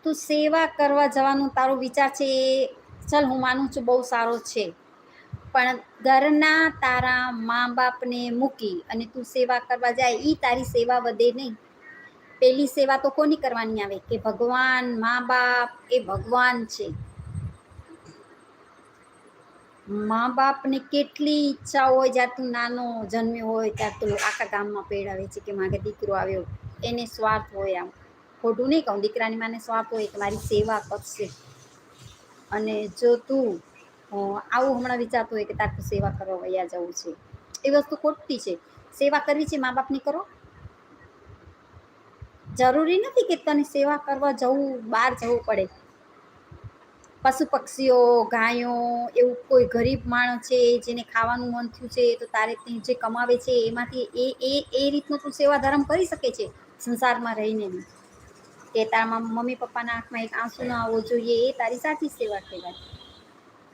તું સેવા કરવા જવાનું તારો વિચાર છે એ ચલ હું માનું છું બહુ સારો છે, પણ ઘરના તારા મા બાપને મૂકી અને તું સેવા કરવા જાય એ તારી સેવા વધે નહીં. પેલી સેવા તો કોની કરવાની આવે કે ભગવાન, મા બાપ એ ભગવાન છે. મા બાપને કેટલી ઈચ્છા હોય, જ્યાં તું નાનો જન્મ્યો હોય ત્યાં તું આખા ગામમાં પેડાવે છે કે માગે દીકરો આવ્યો. એને સ્વાર્થ હોય, આમ ખોટું નહીં કહું, દીકરાની માને સ્વાર્થ હોય કે મારી સેવા કરશે. અને જો તું આવું હમણાં વિચારતો હોય કે તારે સેવા કરવા વયા જવું છે, એ વસ્તુ ખોટી છે. સેવા કરવી છે મા બાપની કરો. જરૂરી નથી કે તને સેવા કરવા જવું બહાર જવું પડે. પશુ પક્ષીઓ, ગાયો, એવું કોઈ ગરીબ માણસ છે જેને ખાવાનું મન થયું છે તો તારે જે કમાવે છે એમાંથી એ રીતનો તું સેવા ધર્મ કરી શકે છે સંસારમાં રહીને બી. કે તારા મમ્મી પપ્પાના આંખમાં એક આંસુ ન આવવો જોઈએ, એ તારી સાચી સેવા કહેવાય.